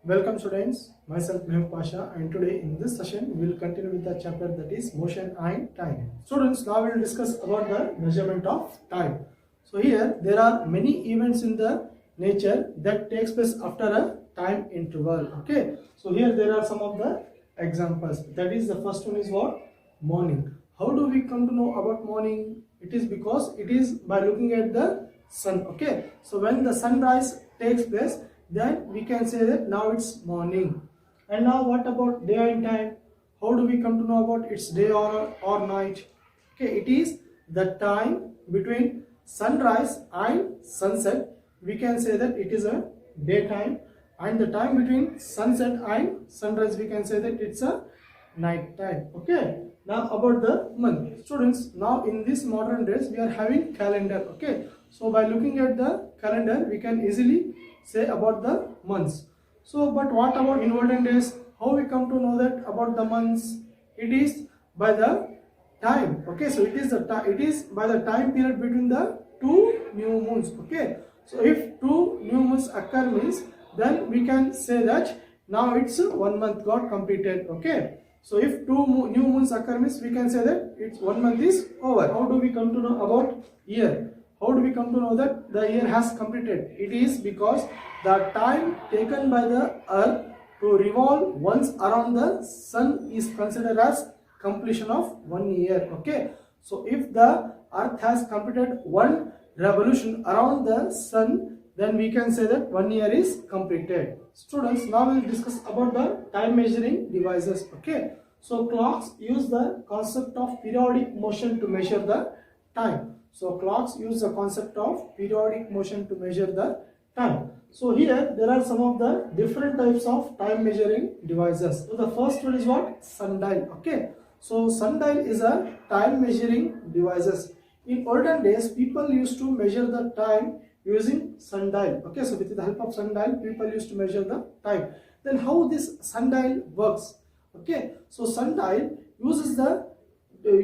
Welcome students, myself Mehul Pasha, and today in this session we will continue with the chapter that is motion and time. Students, now we will discuss about the measurement of time. So here there are many events in the nature that takes place after a time interval. Okay, so here there are some of the examples. That is, the first one is what? Morning. How do we come to know about morning? It is because it is by looking at the sun. Okay, so when the sunrise takes place, then we can say that now it's morning. And now what about day and time? How do we come to know about it's day or night? Okay, it is the time between sunrise and sunset. We can say that it is a daytime, and the time between sunset and sunrise we can say that it's a night time. Okay, now about the month. Students, now in this modern days we are having calendar. Okay, so by looking at the calendar we can easily say about the months. So but what about in olden days? How we come to know that about the months? It is by the time. Okay, so it is by the time period between the two new moons. Okay, so if two new moons occur means, then we can say that now it's 1 month got completed. Okay, so if new moons occur means we can say that it's 1 month is over. How do we come to know about year? How do we come to know that the year has completed? It is because the time taken by the earth to revolve once around the sun is considered as completion of 1 year. Okay, so if the earth has completed one revolution around the sun, then we can say that 1 year is completed. Students, now we will discuss about the time measuring devices. Okay, so clocks use the concept of periodic motion to measure the time. So clocks use the concept of periodic motion to measure the time. So here there are some of the different types of time measuring devices. So the first one is what? Sundial. Okay, so sundial is a time measuring devices. In olden days people used to measure the time using sundial. Okay, so with the help of sundial people used to measure the time. Then how this sundial works? Okay, so sundial uses the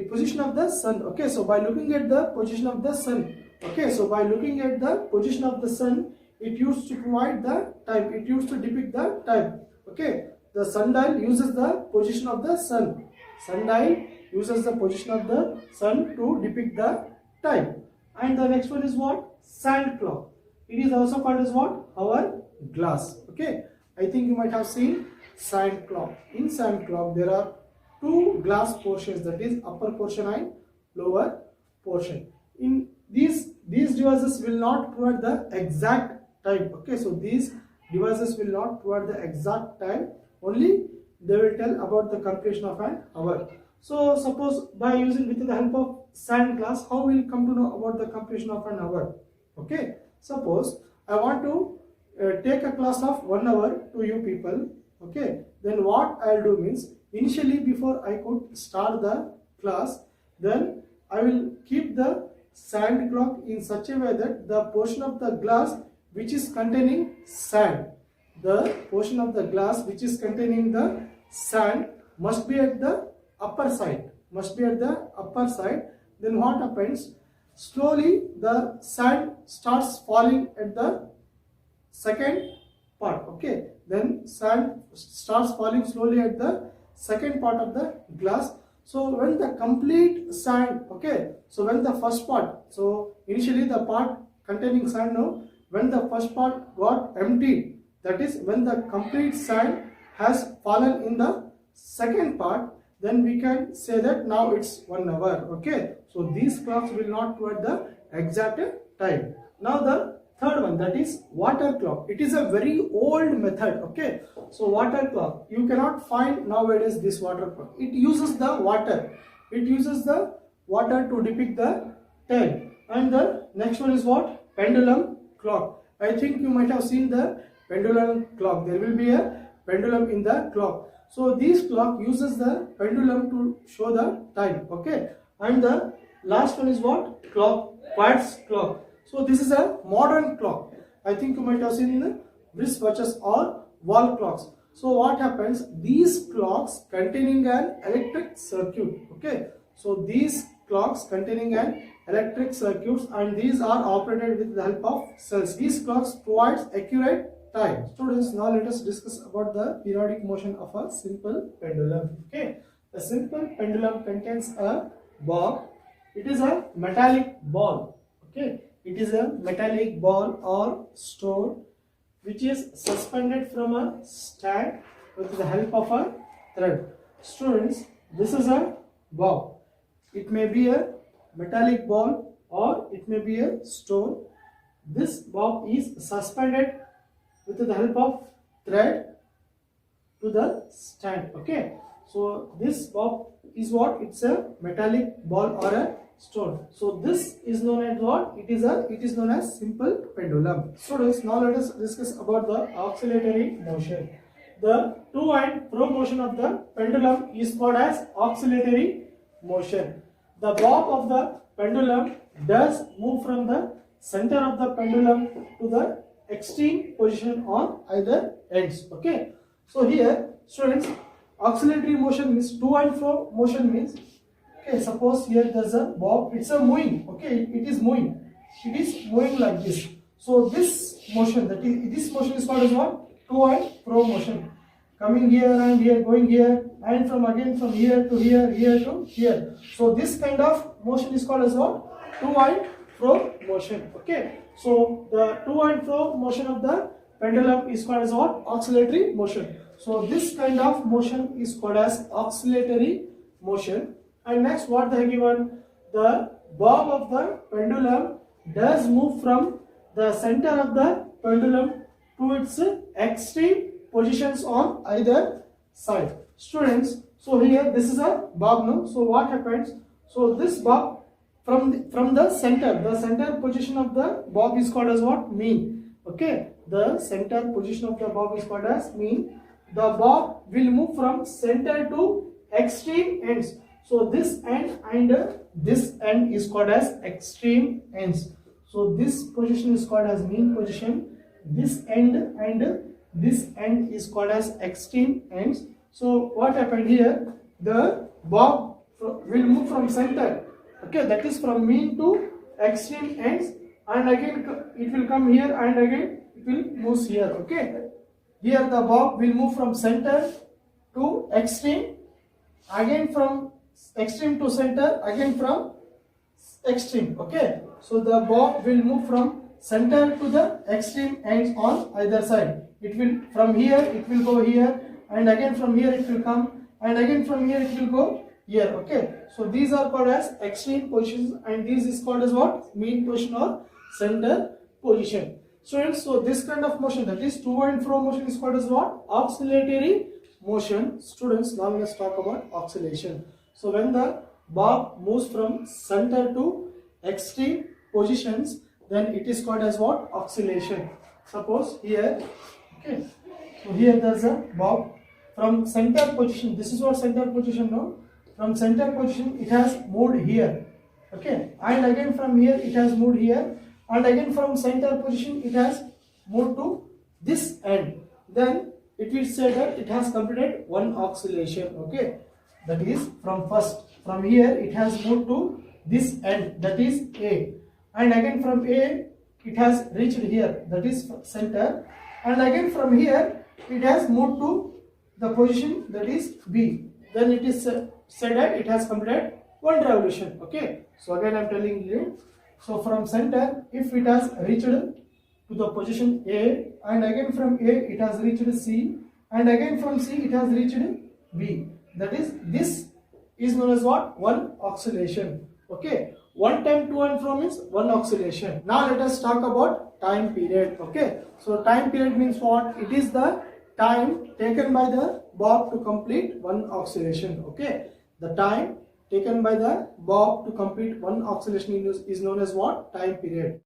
position of the sun. Okay, so by looking at the position of the sun, okay, so by looking at the position of the sun, it used to provide the time, it used to depict the time. Okay, the sundial uses the position of the sun. Sundial uses the position of the sun to depict the time. And the next one is what? Sand clock. It is also called as what? Hourglass. Okay, I think you might have seen sand clock. In sand clock there are two glass portions, that is upper portion and lower portion. In these devices will not provide the exact time. Okay, so these devices will not provide the exact time, only they will tell about the completion of an hour. So suppose by using with the help of sand glass, how will come to know about the completion of an hour? Okay, suppose I want to take a class of 1 hour to you people. Okay, then what I'll do means, initially before I could start the class, then I will keep the sand clock in such a way that the portion of the glass which is containing sand, the portion of the glass which is containing the sand must be at the upper side, Then what happens? Slowly the sand starts falling at the second part. Okay, then sand starts falling slowly at the second part of the glass. So when the complete sand, okay, so when the first part, so initially the part containing sand, now when the first part got emptied, that is when the complete sand has fallen in the second part, then we can say that now it's 1 hour. Okay, so these clocks will not provide the exact time. Now the third one, that is water clock. It is a very old method. Okay, so water clock, you cannot find nowadays this water clock. It uses the water. To depict the time. And the next one is what? Pendulum clock. I think you might have seen the pendulum clock. There will be a pendulum in the clock. So this clock uses the pendulum to show the time. Okay, and the last one is what? Quartz clock. So this is a modern clock. I think you might have seen in the wristwatches or wall clocks. So what happens? These clocks containing an electric circuit. Okay, so these clocks containing an electric circuits, and these are operated with the help of cells. These clocks provides accurate time. Students, now let us discuss about the periodic motion of a simple pendulum. Okay, a simple pendulum contains a bob. It is a metallic ball. Okay, it is a metallic ball or stone which is suspended from a stand with the help of a thread. Students, this is a bob. It may be a metallic ball or it may be a stone. This bob is suspended with the help of thread to the stand. Okay, so this bob is what? It's a metallic ball or a stone. So this is known as what? It is known as simple pendulum. Students, now let us discuss about the oscillatory motion. The to and fro motion of the pendulum is called as oscillatory motion. The bob of the pendulum does move from the center of the pendulum to the extreme position on either ends. Okay, so here students, oscillatory motion means to and fro motion means, okay, suppose here there is a bob, it's a moving. Okay, it is moving like this. So this motion, this motion is called as what? To and fro motion, coming here and here, going here, and from here to here, here to here. So this kind of motion is called as what? To and fro motion. Okay, so the to and fro motion of the pendulum is called as what? Oscillatory motion. So this kind of motion is called as oscillatory motion. And next, what they have given, the bob of the pendulum does move from the center of the pendulum to its extreme positions on either side. Students, so here this is a bob now. So what happens? So this bob from the center position of the bob is called as what? Mean. Okay, the center position of the bob is called as mean. The bob will move from center to extreme ends. So this end and this end is called as extreme ends. So this position is called as mean position. This end and this end is called as extreme ends. So what happened here? The bob will move from center. Okay, that is from mean to extreme ends, and again it will come here and again it will move here. Okay, here the bob will move from center to extreme, again from extreme to center, again from extreme. Okay, so the bob will move from center to the extreme ends on either side. It will from here, it will go here, and again from here it will come, and again from here it will go here. Okay, so these are called as extreme positions, and this is called as what? Mean position or center position. Students, so this kind of motion, that is to and fro motion, is called as what? Oscillatory motion. Students, now let's talk about oscillation. So when the bob moves from center to extreme positions, then it is called as what? Oscillation. Suppose here, okay, so here there is a bob from center position. This is what center position now. From center position it has moved here. Okay, and again from here it has moved here, and again from center position it has moved to this end. Then it will say that it has completed one oscillation. Okay, that is from here it has moved to this end, that is A, and again from A it has reached here, that is center, and again from here it has moved to the position, that is B. Then it is said that it has completed one revolution. Okay, so again I am telling you, so from center, if it has reached to the position A, and again from A it has reached C, and again from C it has reached B, that is, this is known as what? One oscillation. Okay, one time to and fro means one oscillation. Now let us talk about time period. Okay, so time period means what? It is the time taken by the bob to complete one oscillation. Okay, the time taken by the bob to complete one oscillation is known as what? Time period.